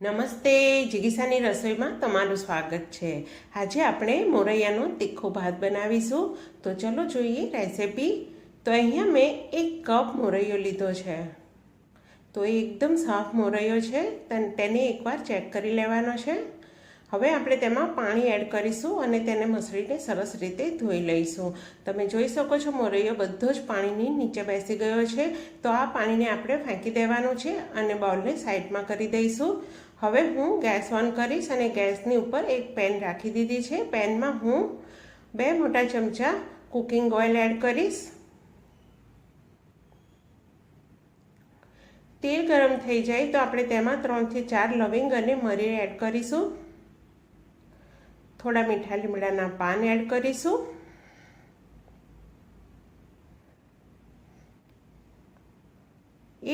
નમસ્તે, જિગીસાની રસોઈમાં તમારું સ્વાગત છે। આજે આપણે મોરૈયાનો તીખો ભાત બનાવીશું। તો ચલો જોઈએ રેસિપી। તો અહીંયા મેં 1 કપ મોરૈયો લીધો છે। તો એ એકદમ સાફ મોરૈયો છે, તેને એકવાર ચેક કરી લેવાનો છે। હવે આપણે તેમાં પાણી એડ કરીશું અને તેને મસળીને સરસ રીતે ધોઈ લઈશું। તમે જોઈ શકો છો મોરૈયો બધો જ પાણીની નીચે બેસી ગયો છે। તો આ પાણીને આપણે ફેંકી દેવાનું છે અને બાઉલને સાઈડમાં કરી દઈશું। હવે હું ગેસ ઓન કરીશ અને ગેસની ઉપર એક પેન રાખી દીધી છે। પેનમાં હું 2 મોટા ચમચા કુકિંગ ઓઇલ એડ કરીશ। તેલ ગરમ થઈ જાય તો આપણે તેમાં 3 થી 4 લવિંગ અને મરી એડ કરીશું। થોડા મીઠા લીમડાના પાન એડ કરીશું।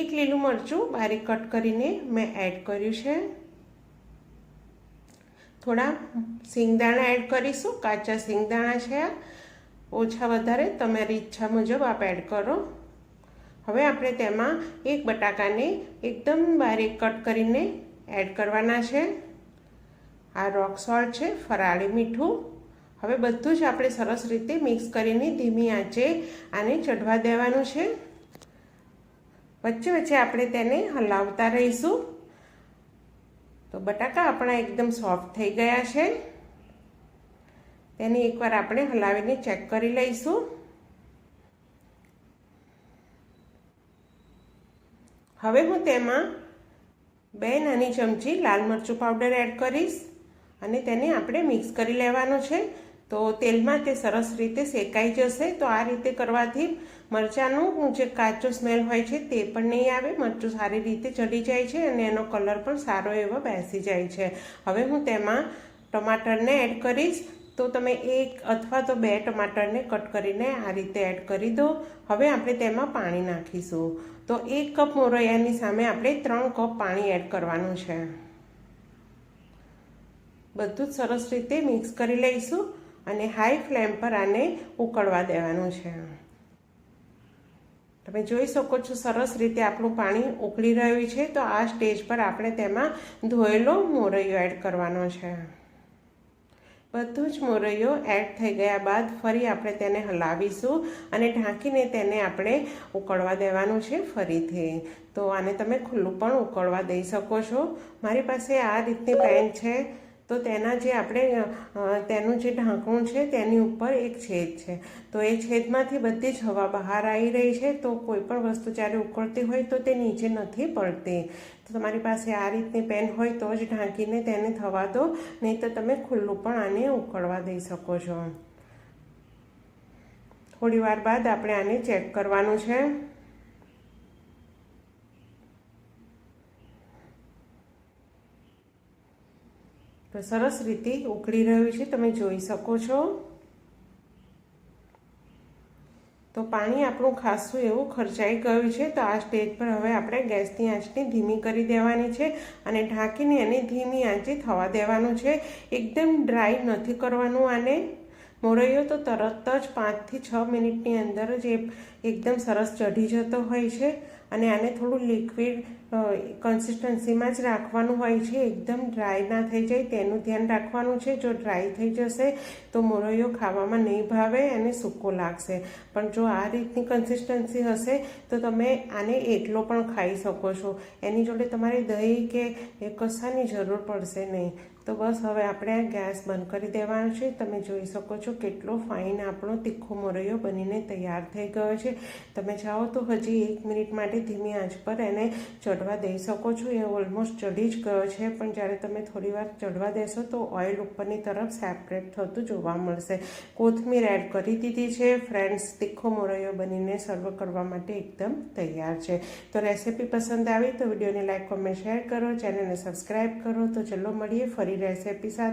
એક લીલું મરચું બારીક કટ કરીને મેં એડ કર્યું છે। થોડા સિંગદાણા એડ કરીશું। કાચા સિંગદાણા છે, ઓછા વધારે તમારી ઈચ્છા મુજબ આપ એડ કરો। હવે આપણે તેમાં એક બટાકાને એકદમ બારીક કટ કરીને એડ કરવાના છે। આ રોક સોલ્ટ છે, ફરાળી મીઠું। હવે બધું જ આપણે સરસ રીતે મિક્સ કરીને ધીમી આંચે આને ચઢવા દેવાનું છે। વચ્ચે વચ્ચે આપણે તેને હલાવતા રહીશું। તો બટાકા આપણા એકદમ સોફ્ટ થઈ ગયા છે। તેને એકવાર આપણે હલાવીને ચેક કરી લઈશું। હવે હું તેમાં 2 નાની ચમચી લાલ મરચું પાવડર એડ કરીશ અને તેને આપણે મિક્સ કરી લેવાનું છે। તો તેલમાં તે સરસ રીતે શેકાઈ જશે। તો આ રીતે કરવાથી મરચાંનું જે કાચો સ્મેલ હોય છે તે પણ નહીં આવે, મરચું સારી રીતે ચડી જાય છે અને એનો કલર પણ સારો એવો બેસી જાય છે। હવે હું તેમાં ટમાટરને એડ કરીશ। તો તમે 1 અથવા તો 2 ટમાટરને કટ કરીને આ રીતે એડ કરી દો। હવે આપણે તેમાં પાણી નાખીશું। તો 1 કપ મોરૈયાની સામે આપણે 3 કપ પાણી એડ કરવાનું છે। બધું જ સરસ રીતે મિક્સ કરી લઈશું અને હાઈ ફ્લેમ પર આને ઉકળવા દેવાનું છે। તમે જોઈ શકો છો સરસ રીતે આપણું પાણી ઉકળી રહ્યું છે। તો આ સ્ટેજ પર આપણે તેમાં ધોયેલો મોરૈયો એડ કરવાનો છે। બધું જ મોરૈયો એડ થઈ ગયા બાદ ફરી આપણે તેને હલાવીશું અને ઢાંકીને તેને આપણે ઉકળવા દેવાનું છે ફરીથી। તો આને તમે ખુલ્લું પણ ઉકળવા દઈ શકો છો। મારી પાસે આ રીતની પેન છે। તો તેના જે આપણે તેનું જે ઢાંકણું છે તેની ઉપર એક છેદ છે। તો એ છેદમાંથી બધી જ હવા બહાર આવી રહી છે। તો કોઈ પણ વસ્તુ જ્યારે ઉકળતી હોય તો તે નીચે નથી પડતી। તો તમારી પાસે આ રીતની પેન હોય તો જ ઢાંકીને તેને થવા દો, નહીં તો તમે ખુલ્લું પણ આને ઉકળવા દઈ શકો છો। થોડી વાર બાદ આપણે આને ચેક કરવાનું છે। તો સરસ રીતે ઉકળી રહ્યું છે, તમે જોઈ શકો છો। તો પાણી આપણું ખાસું એવું ખર્ચાઈ ગયું છે। તો આ સ્ટેજ પર હવે આપણે ગેસની આંચને ધીમી કરી દેવાની છે અને ઢાંકીને એને ધીમી આંચે થવા દેવાનું છે। એકદમ ડ્રાય નથી કરવાનું આને। મોરૈયો તો તરત જ 5 થી 6 મિનિટની અંદર જ એકદમ સરસ ચઢી જતો હોય છે અને આને થોડું લિક્વિડ કન્સિસ્ટન્સીમાં જ રાખવાનું હોય છે। એકદમ ડ્રાય ના થઈ જાય તેનું ધ્યાન રાખવાનું છે। જો ડ્રાય થઈ જશે તો મોરૈયો ખાવામાં નહીં ભાવે અને સૂકો લાગશે। પણ જો આ રીતની કન્સિસ્ટન્સી હશે તો તમે આને એકલો પણ ખાઈ શકો છો। એની જોડે તમારે દહીં કે કશાની જરૂર પડશે નહીં। તો બસ હવે આપણે ગેસ બંધ કરી દેવાનો છે। તમે જોઈ શકો છો કેટલો ફાઇન આપણો તીખો મોરૈયો બનીને તૈયાર થઈ ગયો છે। તમે ચાહો તો હજી 1 મિનિટ માટે ધીમી આંચ પર એને ચડવા દઈ શકો છો। એ ઓલમોસ્ટ ચડી જ ગયો છે, પણ જ્યારે તમે થોડી વાર ચડવા દેશો તો ઓઇલ ઉપરની તરફ સેપરેટ થતું જોવા મળશે। કોથમીર એડ કરી દીધી છે। ફ્રેન્ડ્સ, તીખો મોરૈયો બનીને સર્વ કરવા માટે એકદમ તૈયાર છે। તો રેસિપી પસંદ આવી તો વિડીયોને લાઈક, કોમેન્ટ, શેર કરો, ચેનલને સબસ્ક્રાઈબ કરો। તો ચલો મળીએ ફરી રેસિપી સાથે।